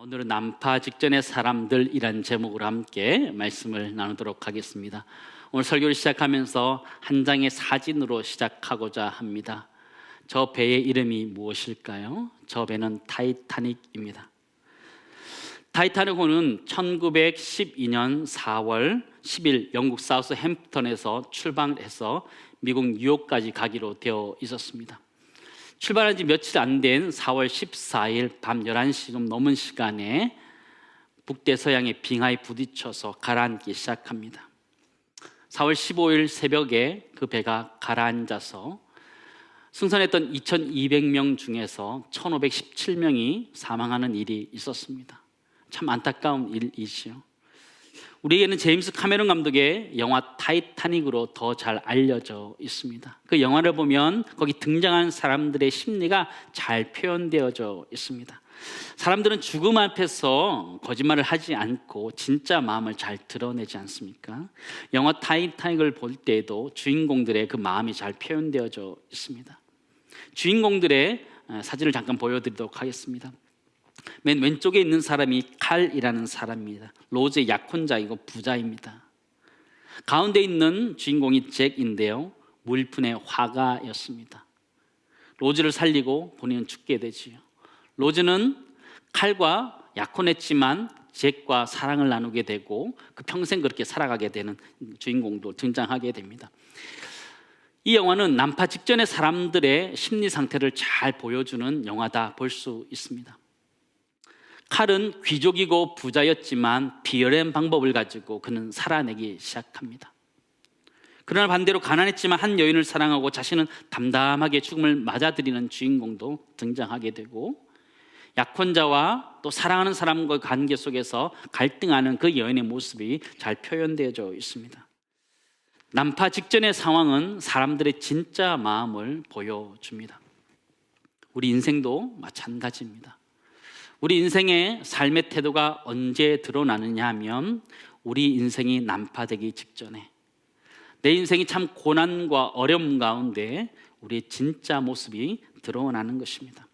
오늘은 난파 직전의 사람들이란 제목으로 함께 말씀을 나누도록 하겠습니다. 오늘 설교를 시작하면서 한 장의 사진으로 시작하고자 합니다. 저 배의 이름이 무엇일까요? 저 배는 타이타닉입니다. 타이타닉호는 1912년 4월 10일 영국 사우스햄프턴에서 출발해서 미국 뉴욕까지 가기로 되어 있었습니다. 출발한 지 며칠 안 된 4월 14일 밤 11시 좀 넘은 시간에 북대서양의 빙하에 부딪혀서 가라앉기 시작합니다. 4월 15일 새벽에 그 배가 가라앉아서 승선했던 2200명 중에서 1517명이 사망하는 일이 있었습니다. 참 안타까운 일이지요. 우리에게는 제임스 카메론 감독의 영화 타이타닉으로 더 잘 알려져 있습니다. 그 영화를 보면 거기 등장한 사람들의 심리가 잘 표현되어져 있습니다. 사람들은 죽음 앞에서 거짓말을 하지 않고 진짜 마음을 잘 드러내지 않습니까? 영화 타이타닉을 볼 때에도 주인공들의 그 마음이 잘 표현되어져 있습니다. 주인공들의 사진을 잠깐 보여드리도록 하겠습니다. 맨 왼쪽에 있는 사람이 칼이라는 사람입니다. 로즈의 약혼자이고 부자입니다. 가운데 있는 주인공이 잭인데요, 물품의 화가였습니다. 로즈를 살리고 본인은 죽게 되지요. 로즈는 칼과 약혼했지만 잭과 사랑을 나누게 되고 그 평생 그렇게 살아가게 되는 주인공도 등장하게 됩니다. 이 영화는 난파 직전의 사람들의 심리 상태를 잘 보여주는 영화다 볼 수 있습니다. 칼은 귀족이고 부자였지만 비열한 방법을 가지고 그는 살아내기 시작합니다. 그러나 반대로 가난했지만 한 여인을 사랑하고 자신은 담담하게 죽음을 맞아들이는 주인공도 등장하게 되고, 약혼자와 또 사랑하는 사람과의 관계 속에서 갈등하는 그 여인의 모습이 잘 표현되어져 있습니다. 난파 직전의 상황은 사람들의 진짜 마음을 보여줍니다. 우리 인생도 마찬가지입니다. 우리 인생의 삶의 태도가 언제 드러나느냐 하면 우리 인생이 난파되기 직전에, 내 인생이 참 고난과 어려움 가운데 우리의 진짜 모습이 드러나는 것입니다.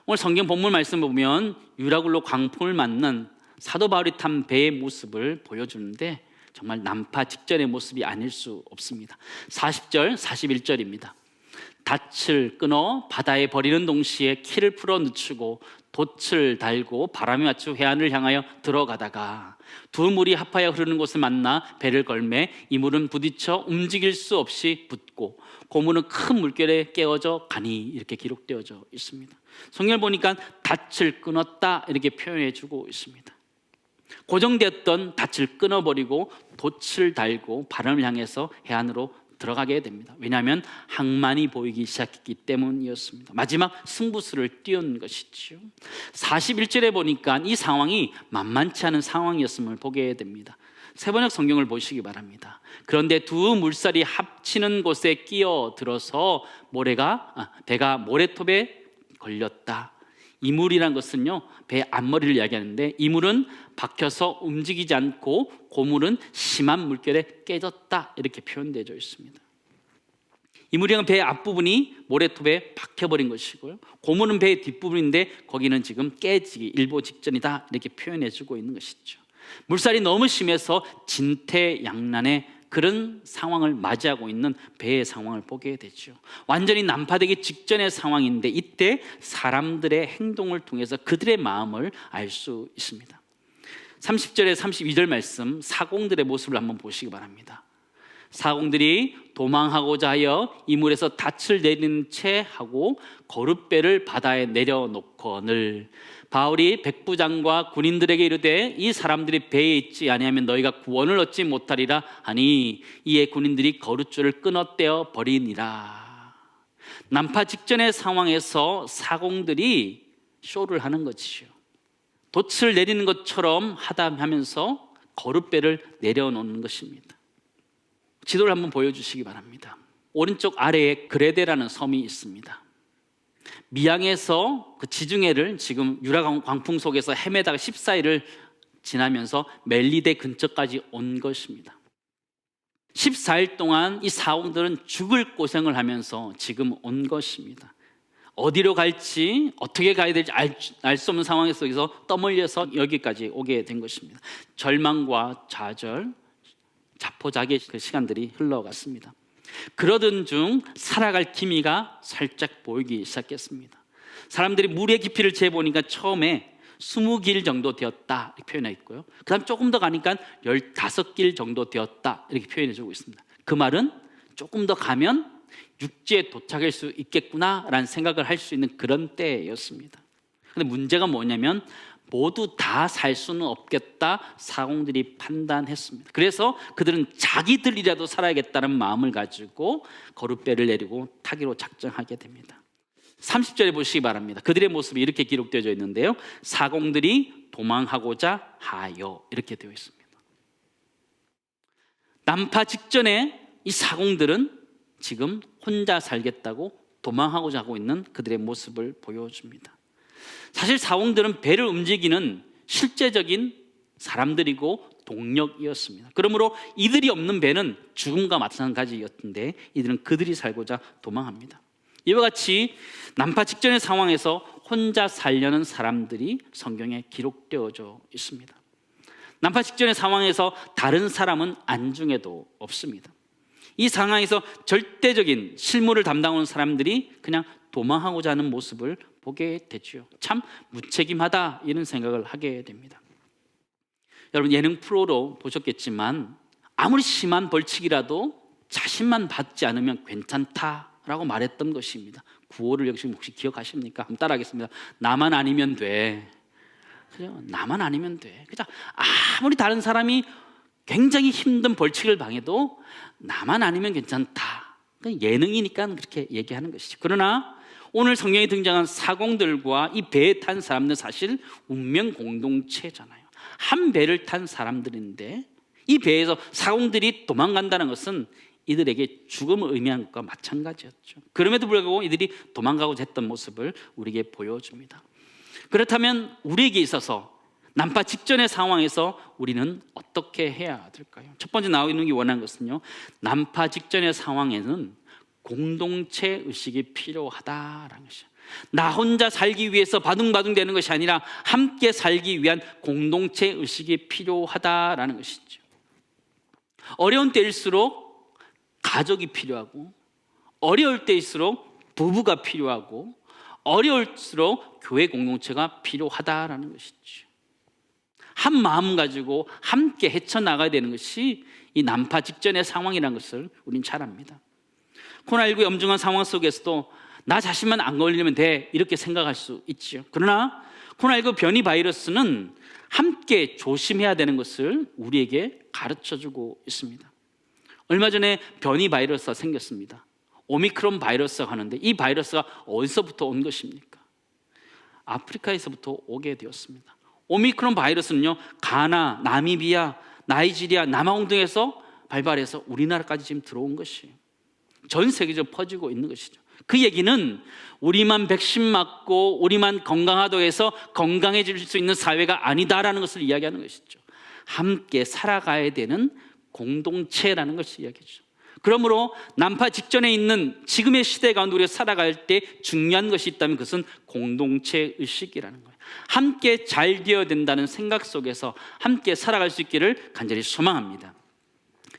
오늘 성경 본문 말씀 보면 유라굴로 광풍을 맞는 사도 바울이 탄 배의 모습을 보여주는데 정말 난파 직전의 모습이 아닐 수 없습니다. 40절, 41절입니다. 닻을 끊어 바다에 버리는 동시에 키를 풀어 늦추고 돛을 달고 바람에 맞추어 해안을 향하여 들어가다가 두 물이 합하여 흐르는 곳을 만나 배를 걸매 이 물은 부딪혀 움직일 수 없이 붙고 고물은 큰 물결에 깨어져 가니, 이렇게 기록되어져 있습니다. 성경을 보니까 닻을 끊었다 이렇게 표현해 주고 있습니다. 고정되었던 닻을 끊어버리고 돛을 달고 바람을 향해서 해안으로 들어가게 됩니다. 왜냐하면 항만이 보이기 시작했기 때문이었습니다. 마지막 승부수를 띄운 것이죠. 41절에 보니까 이 상황이 만만치 않은 상황이었음을 보게 됩니다. 세번역 성경을 보시기 바랍니다. 그런데 두 물살이 합치는 곳에 끼어들어서 배가 모래톱에 걸렸다. 이 물이란 것은요, 배 앞머리를 이야기하는데 이 물은 박혀서 움직이지 않고 고물은 심한 물결에 깨졌다 이렇게 표현되어 있습니다. 이 물이란 배의 앞부분이 모래톱에 박혀버린 것이고요, 고물은 배의 뒷부분인데 거기는 지금 깨지기 일보 직전이다 이렇게 표현해주고 있는 것이죠. 물살이 너무 심해서 진퇴양난의 그런 상황을 맞이하고 있는 배의 상황을 보게 되죠. 완전히 난파되기 직전의 상황인데 이때 사람들의 행동을 통해서 그들의 마음을 알 수 있습니다. 30절에 32절 말씀, 사공들의 모습을 한번 보시기 바랍니다. 사공들이 도망하고자 하여 이물에서 닻을 내리는 채 하고 거룻배를 바다에 내려놓거늘 바울이 백부장과 군인들에게 이르되 이 사람들이 배에 있지 아니하면 너희가 구원을 얻지 못하리라 하니 이에 군인들이 거룻줄을 끊어떼어 버리니라. 난파 직전의 상황에서 사공들이 쇼를 하는 것이죠. 돛을 내리는 것처럼 하면서 거룻배를 내려놓는 것입니다. 지도를 한번 보여주시기 바랍니다. 오른쪽 아래에 그레데라는 섬이 있습니다. 미양에서 그 지중해를 지금 유라 광풍 속에서 헤매다가 14일을 지나면서 멜리데 근처까지 온 것입니다. 14일 동안 이 사공들은 죽을 고생을 하면서 지금 온 것입니다. 어디로 갈지 어떻게 가야 될지 알 수 없는 상황 속에서 떠밀려서 여기까지 오게 된 것입니다. 절망과 좌절, 자포자기의 그 시간들이 흘러갔습니다. 그러던 중 살아갈 기미가 살짝 보이기 시작했습니다. 사람들이 물의 깊이를 재보니까 처음에 20길 정도 되었다 이렇게 표현해 있고요. 그 다음 조금 더 가니까 15길 정도 되었다 이렇게 표현해 주고 있습니다. 그 말은 조금 더 가면 육지에 도착할 수 있겠구나라는 생각을 할 수 있는 그런 때였습니다. 그런데 문제가 뭐냐면 모두 다 살 수는 없겠다 사공들이 판단했습니다. 그래서 그들은 자기들이라도 살아야겠다는 마음을 가지고 거룻배를 내리고 타기로 작정하게 됩니다. 30절에 보시기 바랍니다. 그들의 모습이 이렇게 기록되어 있는데요, 사공들이 도망하고자 하여 이렇게 되어 있습니다. 난파 직전에 이 사공들은 지금 혼자 살겠다고 도망하고자 하고 있는 그들의 모습을 보여줍니다. 사실 사공들은 배를 움직이는 실제적인 사람들이고 동력이었습니다. 그러므로 이들이 없는 배는 죽음과 마찬가지였는데 이들은 그들이 살고자 도망합니다. 이와 같이 난파 직전의 상황에서 혼자 살려는 사람들이 성경에 기록되어져 있습니다. 난파 직전의 상황에서 다른 사람은 안중에도 없습니다. 이 상황에서 절대적인 실무를 담당하는 사람들이 그냥 도망하고자 하는 모습을 보게 되죠. 참 무책임하다 이런 생각을 하게 됩니다. 여러분 예능 프로로 보셨겠지만 아무리 심한 벌칙이라도 자신만 받지 않으면 괜찮다라고 말했던 것입니다. 구호를 혹시 기억하십니까? 한번 따라하겠습니다. 나만 아니면 돼. 그죠? 나만 아니면 돼. 그죠? 아무리 다른 사람이 굉장히 힘든 벌칙을 당해도 나만 아니면 괜찮다. 예능이니까 그렇게 얘기하는 것이죠. 그러나 오늘 성경에 등장한 사공들과 이 배에 탄 사람들은 사실 운명 공동체잖아요. 한 배를 탄 사람들인데 이 배에서 사공들이 도망간다는 것은 이들에게 죽음을 의미한 것과 마찬가지였죠. 그럼에도 불구하고 이들이 도망가고자 했던 모습을 우리에게 보여줍니다. 그렇다면 우리에게 있어서 난파 직전의 상황에서 우리는 어떻게 해야 될까요? 첫 번째 나오는 게 원하는 것은요, 난파 직전의 상황에는 공동체 의식이 필요하다라는 것이죠. 나 혼자 살기 위해서 바둥바둥 되는 것이 아니라 함께 살기 위한 공동체 의식이 필요하다라는 것이죠. 어려운 때일수록 가족이 필요하고, 어려울 때일수록 부부가 필요하고, 어려울수록 교회 공동체가 필요하다라는 것이죠. 한 마음 가지고 함께 헤쳐나가야 되는 것이 이 난파 직전의 상황이라는 것을 우린 잘 압니다. 코로나19의 엄중한 상황 속에서도 나 자신만 안 걸리면 돼 이렇게 생각할 수 있죠. 그러나 코로나19 변이 바이러스는 함께 조심해야 되는 것을 우리에게 가르쳐주고 있습니다. 얼마 전에 변이 바이러스가 생겼습니다. 오미크론 바이러스가 하는데 이 바이러스가 어디서부터 온 것입니까? 아프리카에서부터 오게 되었습니다. 오미크론 바이러스는요, 가나, 나미비아, 나이지리아, 남아공 등에서 발발해서 우리나라까지 지금 들어온 것이에요. 전 세계적으로 퍼지고 있는 것이죠. 그 얘기는 우리만 백신 맞고 우리만 건강하다고 해서 건강해질 수 있는 사회가 아니다라는 것을 이야기하는 것이죠. 함께 살아가야 되는 공동체라는 것을 이야기하죠. 그러므로 난파 직전에 있는 지금의 시대 가운데 우리가 살아갈 때 중요한 것이 있다면 그것은 공동체 의식이라는 거예요. 함께 잘 되어야 된다는 생각 속에서 함께 살아갈 수 있기를 간절히 소망합니다.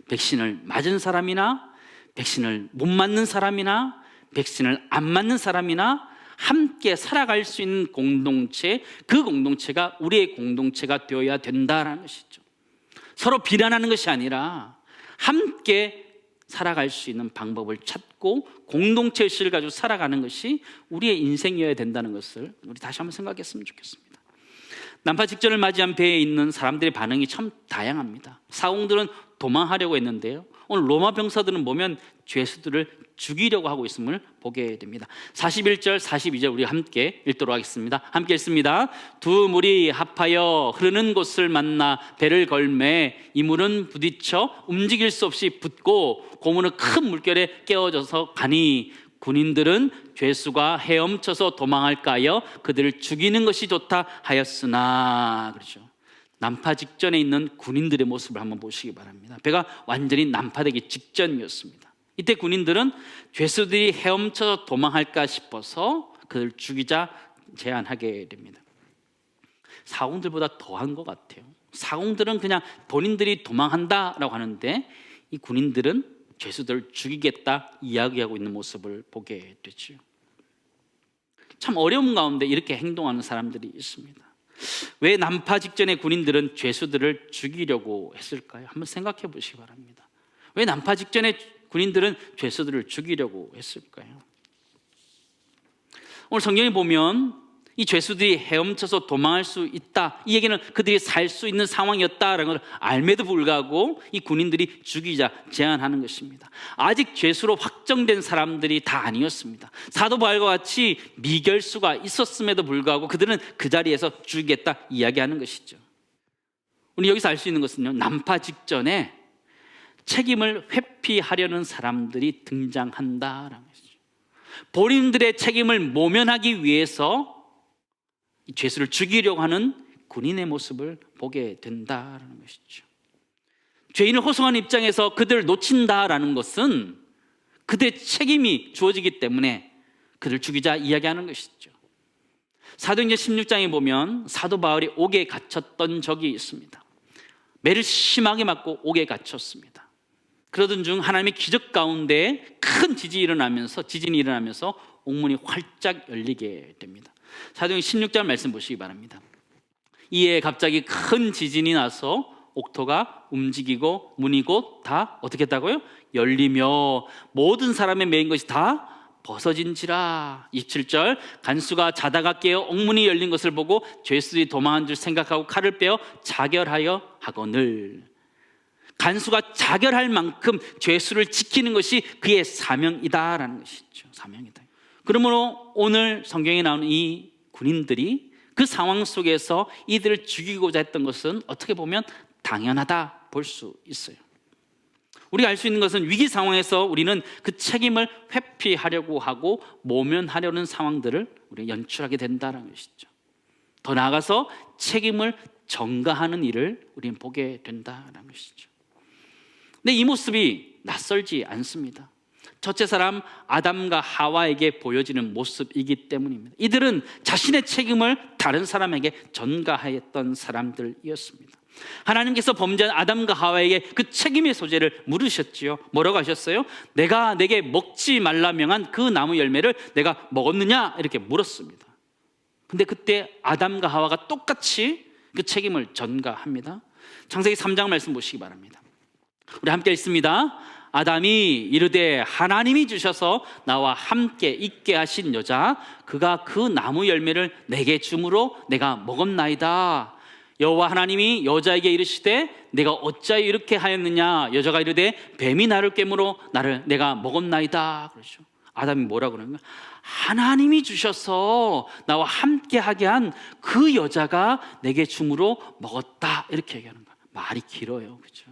백신을 맞은 사람이나 백신을 못 맞는 사람이나 백신을 안 맞는 사람이나 함께 살아갈 수 있는 공동체, 그 공동체가 우리의 공동체가 되어야 된다는 것이죠. 서로 비난하는 것이 아니라 함께 살아갈 수 있는 방법을 찾고 공동체 의식을 가지고 살아가는 것이 우리의 인생이어야 된다는 것을 우리 다시 한번 생각했으면 좋겠습니다. 난파 직전을 맞이한 배에 있는 사람들의 반응이 참 다양합니다. 사공들은 도망하려고 했는데요, 오늘 로마 병사들은 보면 죄수들을 죽이려고 하고 있음을 보게 됩니다. 41절, 42절 우리 함께 읽도록 하겠습니다. 함께 읽습니다. 두 물이 합하여 흐르는 곳을 만나 배를 걸매 이 물은 부딪혀 움직일 수 없이 붙고 고문은 큰 물결에 깨어져서 가니 군인들은 죄수가 헤엄쳐서 도망할까 하여 그들을 죽이는 것이 좋다 하였으나, 그렇죠. 난파 직전에 있는 군인들의 모습을 한번 보시기 바랍니다. 배가 완전히 난파되기 직전이었습니다. 이때 군인들은 죄수들이 헤엄쳐서 도망할까 싶어서 그를 죽이자 제안하게 됩니다. 사공들보다 더한 것 같아요. 사공들은 그냥 본인들이 도망한다라고 하는데 이 군인들은 죄수들을 죽이겠다 이야기하고 있는 모습을 보게 되죠. 참 어려운 가운데 이렇게 행동하는 사람들이 있습니다. 왜 난파 직전에 군인들은 죄수들을 죽이려고 했을까요? 한번 생각해 보시기 바랍니다. 왜 난파 직전에 군인들은 죄수들을 죽이려고 했을까요? 오늘 성경에 보면 이 죄수들이 헤엄쳐서 도망할 수 있다, 이 얘기는 그들이 살 수 있는 상황이었다라는 걸 알매도 불구하고 이 군인들이 죽이자 제안하는 것입니다. 아직 죄수로 확정된 사람들이 다 아니었습니다. 사도 바울과 같이 미결수가 있었음에도 불구하고 그들은 그 자리에서 죽이겠다 이야기하는 것이죠. 우리 여기서 알 수 있는 것은요, 난파 직전에 책임을 회피하려는 사람들이 등장한다라는 것이죠. 본인들의 책임을 모면하기 위해서 이 죄수를 죽이려고 하는 군인의 모습을 보게 된다라는 것이죠. 죄인을 호송하는 입장에서 그들을 놓친다라는 것은 그들의 책임이 주어지기 때문에 그들을 죽이자 이야기하는 것이죠. 사도행전 16장에 보면 사도 바울이 옥에 갇혔던 적이 있습니다. 매를 심하게 맞고 옥에 갇혔습니다. 그러던 중 하나님의 기적 가운데 큰 지진이 일어나면서 옥문이 활짝 열리게 됩니다. 사도행전 16장 말씀 보시기 바랍니다. 이에 갑자기 큰 지진이 나서 옥토가 움직이고 문이 곧 다 어떻게 했다고요? 열리며 모든 사람의 매인 것이 다 벗어진지라. 27절, 간수가 자다가 깨어 옥문이 열린 것을 보고 죄수들이 도망한 줄 생각하고 칼을 빼어 자결하여 하거늘. 간수가 자결할 만큼 죄수를 지키는 것이 그의 사명이다라는 것이죠. 사명이다. 그러므로 오늘 성경에 나오는 이 군인들이 그 상황 속에서 이들을 죽이고자 했던 것은 어떻게 보면 당연하다 볼 수 있어요. 우리가 알 수 있는 것은 위기 상황에서 우리는 그 책임을 회피하려고 하고 모면하려는 상황들을 우리가 연출하게 된다는 것이죠. 더 나아가서 책임을 전가하는 일을 우리는 보게 된다는 것이죠. 근데 이 모습이 낯설지 않습니다. 첫째 사람 아담과 하와에게 보여지는 모습이기 때문입니다. 이들은 자신의 책임을 다른 사람에게 전가하였던 사람들이었습니다. 하나님께서 범죄한 아담과 하와에게 그 책임의 소재를 물으셨지요. 뭐라고 하셨어요? 내가 내게 먹지 말라 명한 그 나무 열매를 내가 먹었느냐? 이렇게 물었습니다. 근데 그때 아담과 하와가 똑같이 그 책임을 전가합니다. 창세기 3장 말씀 보시기 바랍니다. 우리 함께 읽습니다. 아담이 이르되 하나님이 주셔서 나와 함께 있게 하신 여자 그가 그 나무 열매를 내게 주므로 내가 먹었나이다. 여호와 하나님이 여자에게 이르시되 내가 어찌하여 이렇게 하였느냐. 여자가 이르되 뱀이 나를 깨물어 내가 먹었나이다. 그렇죠. 아담이 뭐라고 그러는 거야? 하나님이 주셔서 나와 함께 하게 한 그 여자가 내게 주므로 먹었다. 이렇게 얘기하는 거야. 말이 길어요. 그렇죠?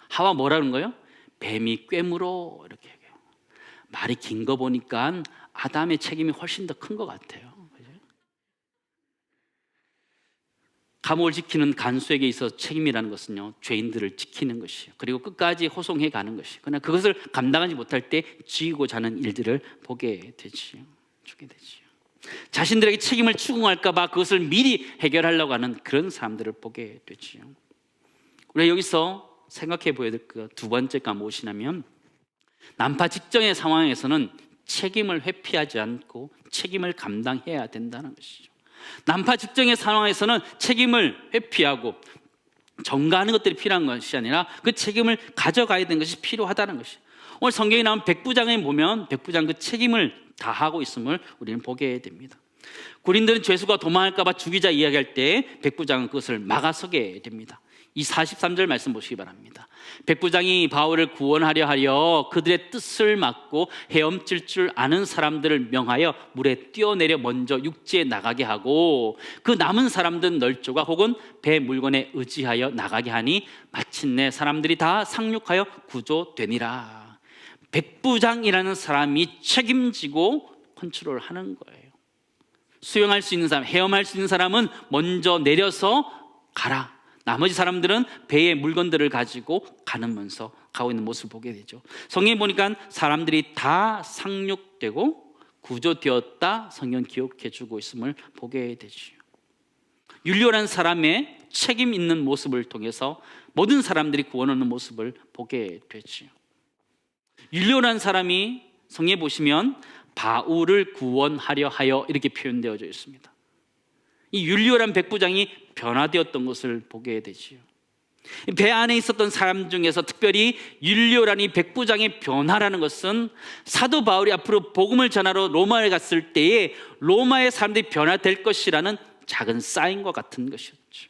하와 뭐라는 거예요? 뱀이 꿰물어 이렇게 얘기해요. 말이 긴 거 보니까 아담의 책임이 훨씬 더 큰 것 같아요. 그죠? 감옥을 지키는 간수에게 있어서 책임이라는 것은요, 죄인들을 지키는 것이에요. 그리고 끝까지 호송해 가는 것이에요. 그러나 그것을 감당하지 못할 때 쥐고자 하는 일들을 보게 되지요. 자신들에게 책임을 추궁할까 봐 그것을 미리 해결하려고 하는 그런 사람들을 보게 되지요. 우리가 여기서 생각해 보여야 될 그 두 번째가 무엇이냐면 난파 직전의 상황에서는 책임을 회피하지 않고 책임을 감당해야 된다는 것이죠. 난파 직전의 상황에서는 책임을 회피하고 전가하는 것들이 필요한 것이 아니라 그 책임을 가져가야 되는 것이 필요하다는 것이죠. 오늘 성경에 나온 백부장에 보면 백부장 그 책임을 다하고 있음을 우리는 보게 됩니다. 군인들은 죄수가 도망할까 봐 죽이자 이야기할 때 백부장은 그것을 막아서게 됩니다. 이 43절 말씀 보시기 바랍니다. 백부장이 바울을 구원하려 하여 그들의 뜻을 막고 헤엄칠 줄 아는 사람들을 명하여 물에 뛰어내려 먼저 육지에 나가게 하고 그 남은 사람들은 널조가 혹은 배 물건에 의지하여 나가게 하니 마침내 사람들이 다 상륙하여 구조되니라. 백부장이라는 사람이 책임지고 컨트롤하는 거예요. 수영할 수 있는 사람, 헤엄할 수 있는 사람은 먼저 내려서 가라. 나머지 사람들은 배의 물건들을 가지고 가고 있는 모습을 보게 되죠. 성경에 보니까 사람들이 다 상륙되고 구조되었다 성경 기록해 주고 있음을 보게 되지요. 율리오라는 사람의 책임 있는 모습을 통해서 모든 사람들이 구원 얻는 모습을 보게 되지요. 율리오라는 사람이 성경에 보시면 바울을 구원하려 하여 이렇게 표현되어져 있습니다. 이 율리오라는 백부장이 변화되었던 것을 보게 되지요. 배 안에 있었던 사람 중에서 특별히 율리오라는 이 백부장의 변화라는 것은 사도 바울이 앞으로 복음을 전하러 로마에 갔을 때에 로마의 사람들이 변화될 것이라는 작은 사인과 같은 것이었죠.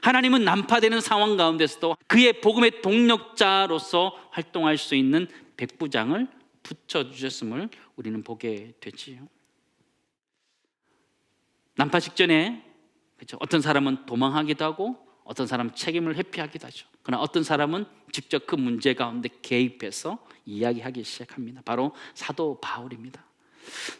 하나님은 난파되는 상황 가운데서도 그의 복음의 동력자로서 활동할 수 있는 백부장을 붙여주셨음을 우리는 보게 되지요. 난파 직전에 그렇죠? 어떤 사람은 도망하기도 하고 어떤 사람은 책임을 회피하기도 하죠. 그러나 어떤 사람은 직접 그 문제 가운데 개입해서 이야기하기 시작합니다. 바로 사도 바울입니다.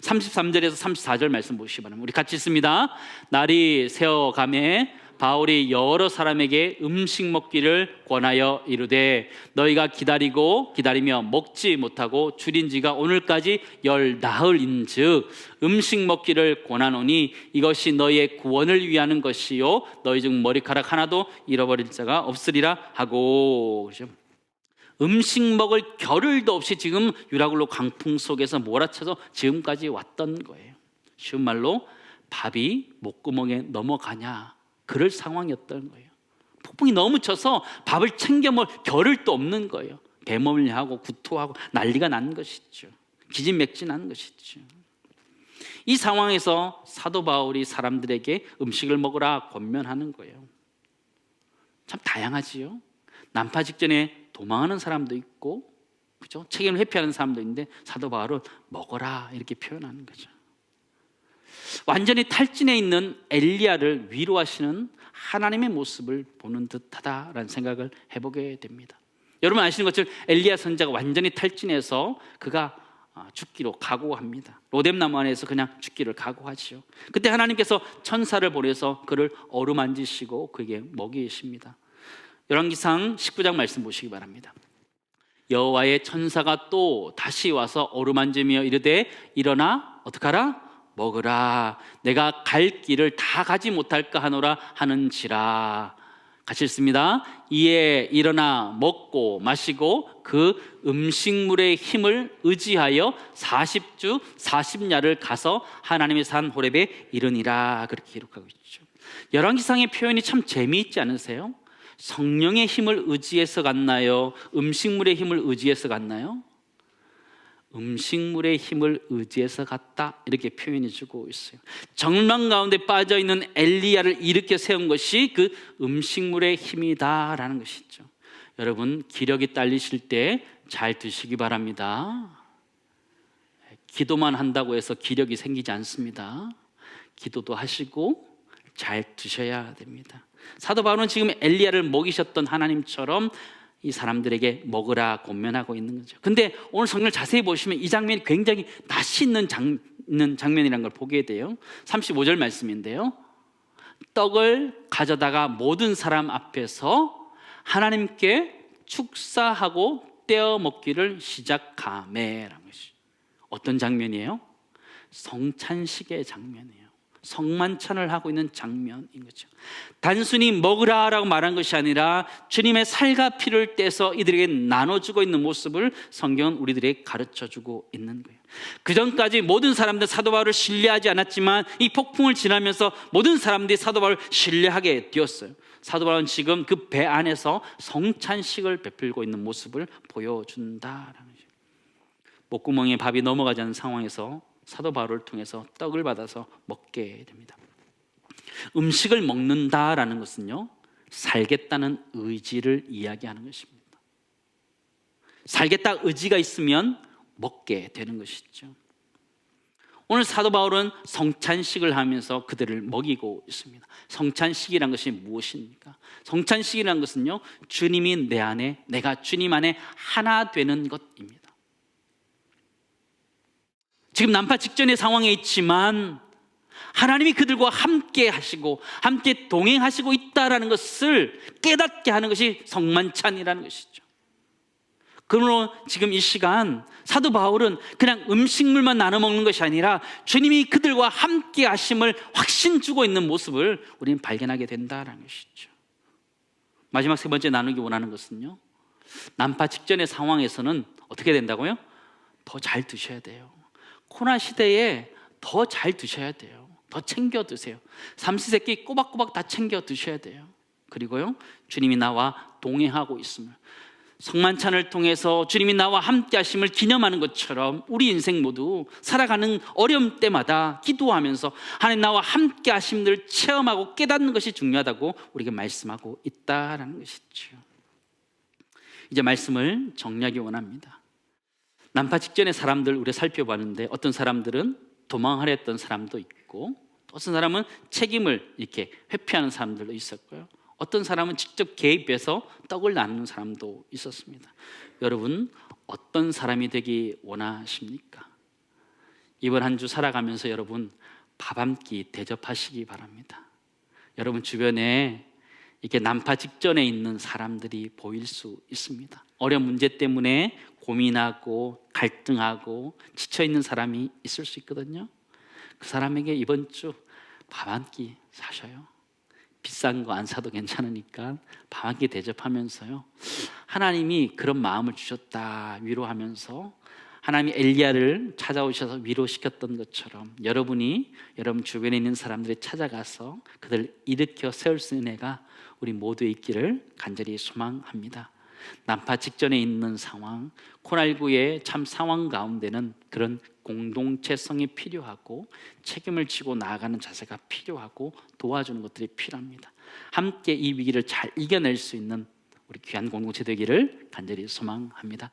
33절에서 34절 말씀 보시기 바랍니다. 우리 같이 읽습니다. 날이 새어가매 바울이 여러 사람에게 음식 먹기를 권하여 이르되 너희가 기다리며 먹지 못하고 줄인 지가 오늘까지 10나흘인즉 음식 먹기를 권하노니 이것이 너희의 구원을 위하는 것이요 너희 중 머리카락 하나도 잃어버릴 자가 없으리라 하고. 음식 먹을 겨를도 없이 지금 유라굴로 강풍 속에서 몰아쳐서 지금까지 왔던 거예요. 쉬운 말로 밥이 목구멍에 넘어가냐 그럴 상황이었던 거예요. 폭풍이 너무 쳐서 밥을 챙겨 먹을 겨를도 없는 거예요. 배멀미하고 구토하고 난리가 난 것이죠. 기진맥진한 것이죠. 이 상황에서 사도 바울이 사람들에게 음식을 먹으라 권면하는 거예요. 참 다양하지요. 난파 직전에 도망하는 사람도 있고, 그렇죠? 책임을 회피하는 사람도 있는데 사도 바울은 먹어라 이렇게 표현하는 거죠. 완전히 탈진해 있는 엘리야를 위로하시는 하나님의 모습을 보는 듯하다라는 생각을 해보게 됩니다. 여러분 아시는 것처럼 엘리야 선지자가 완전히 탈진해서 그가 죽기로 각오합니다. 로뎀나무 안에서 그냥 죽기를 각오하지요. 그때 하나님께서 천사를 보내서 그를 어루만지시고 그에게 먹이십니다. 열왕기상 19장 말씀 보시기 바랍니다. 여호와의 천사가 또 다시 와서 어루만지며 이르되 일어나 어떡하라? 먹으라. 내가 갈 길을 다 가지 못할까 하노라 하는지라. 같이 읽습니다. 이에 일어나 먹고 마시고 그 음식물의 힘을 의지하여 40주 40야를 가서 하나님의 산 호렙에 이르니라. 그렇게 기록하고 있죠. 열왕기상의 표현이 참 재미있지 않으세요? 성령의 힘을 의지해서 갔나요? 음식물의 힘을 의지해서 갔나요? 음식물의 힘을 의지해서 갔다 이렇게 표현해 주고 있어요. 절망 가운데 빠져있는 엘리야를 일으켜 세운 것이 그 음식물의 힘이다라는 것이죠. 여러분 기력이 딸리실 때 잘 드시기 바랍니다. 기도만 한다고 해서 기력이 생기지 않습니다. 기도도 하시고 잘 드셔야 됩니다. 사도 바울은 지금 엘리야를 먹이셨던 하나님처럼 이 사람들에게 먹으라 권면하고 있는 거죠. 근데 오늘 성경을 자세히 보시면 이 장면이 굉장히 낯이 있는 장면이라는 걸 보게 돼요. 35절 말씀인데요. 떡을 가져다가 모든 사람 앞에서 하나님께 축사하고 떼어 먹기를 시작하매라는 것이 어떤 장면이에요? 성찬식의 장면이에요. 성만찬을 하고 있는 장면인 거죠. 단순히 먹으라라고 말한 것이 아니라 주님의 살과 피를 떼서 이들에게 나눠주고 있는 모습을 성경은 우리들에게 가르쳐주고 있는 거예요. 그 전까지 모든 사람들 사도 바울을 신뢰하지 않았지만 이 폭풍을 지나면서 모든 사람들이 사도 바울을 신뢰하게 되었어요. 사도 바울은 지금 그 배 안에서 성찬식을 베풀고 있는 모습을 보여준다라는 거죠. 목구멍에 밥이 넘어가지 않는 상황에서 사도 바울을 통해서 떡을 받아서 먹게 됩니다. 음식을 먹는다라는 것은요, 살겠다는 의지를 이야기하는 것입니다. 살겠다 의지가 있으면 먹게 되는 것이죠. 오늘 사도 바울은 성찬식을 하면서 그들을 먹이고 있습니다. 성찬식이란 것이 무엇입니까? 성찬식이란 것은요, 주님이 내 안에, 내가 주님 안에 하나 되는 것입니다. 지금 난파 직전의 상황에 있지만 하나님이 그들과 함께 하시고 함께 동행하시고 있다라는 것을 깨닫게 하는 것이 성만찬이라는 것이죠. 그러므로 지금 이 시간 사도 바울은 그냥 음식물만 나눠 먹는 것이 아니라 주님이 그들과 함께 하심을 확신 주고 있는 모습을 우리는 발견하게 된다라는 것이죠. 마지막 세 번째 나누기 원하는 것은요, 난파 직전의 상황에서는 어떻게 된다고요? 더 잘 드셔야 돼요. 코로나 시대에 더 잘 드셔야 돼요. 더 챙겨 드세요. 삼시세끼 꼬박꼬박 다 챙겨 드셔야 돼요. 그리고요, 주님이 나와 동행하고 있음을, 성만찬을 통해서 주님이 나와 함께 하심을 기념하는 것처럼 우리 인생 모두 살아가는 어려움 때마다 기도하면서 하나님 나와 함께 하심을 체험하고 깨닫는 것이 중요하다고 우리에게 말씀하고 있다라는 것이죠. 이제 말씀을 정리하기 원합니다. 난파 직전의 사람들 우리가 살펴봤는데, 어떤 사람들은 도망하려 했던 사람도 있고, 어떤 사람은 책임을 이렇게 회피하는 사람들도 있었고요, 어떤 사람은 직접 개입해서 떡을 나누는 사람도 있었습니다. 여러분, 어떤 사람이 되기 원하십니까? 이번 한 주 살아가면서 여러분 밥 한 끼 대접하시기 바랍니다. 여러분 주변에 이렇게 난파 직전에 있는 사람들이 보일 수 있습니다. 어려운 문제 때문에 고민하고 갈등하고 지쳐있는 사람이 있을 수 있거든요. 그 사람에게 이번 주 밥 한 끼 사셔요. 비싼 거 안 사도 괜찮으니까 밥 한 끼 대접하면서요, 하나님이 그런 마음을 주셨다 위로하면서, 하나님이 엘리야를 찾아오셔서 위로시켰던 것처럼 여러분이 여러분 주변에 있는 사람들을 찾아가서 그들을 일으켜 세울 수 있는 애가 우리 모두에 있기를 간절히 소망합니다. 난파 직전에 있는 상황, 코로나19의 참 상황 가운데는 그런 공동체성이 필요하고 책임을 지고 나아가는 자세가 필요하고 도와주는 것들이 필요합니다. 함께 이 위기를 잘 이겨낼 수 있는 우리 귀한 공동체 되기를 간절히 소망합니다.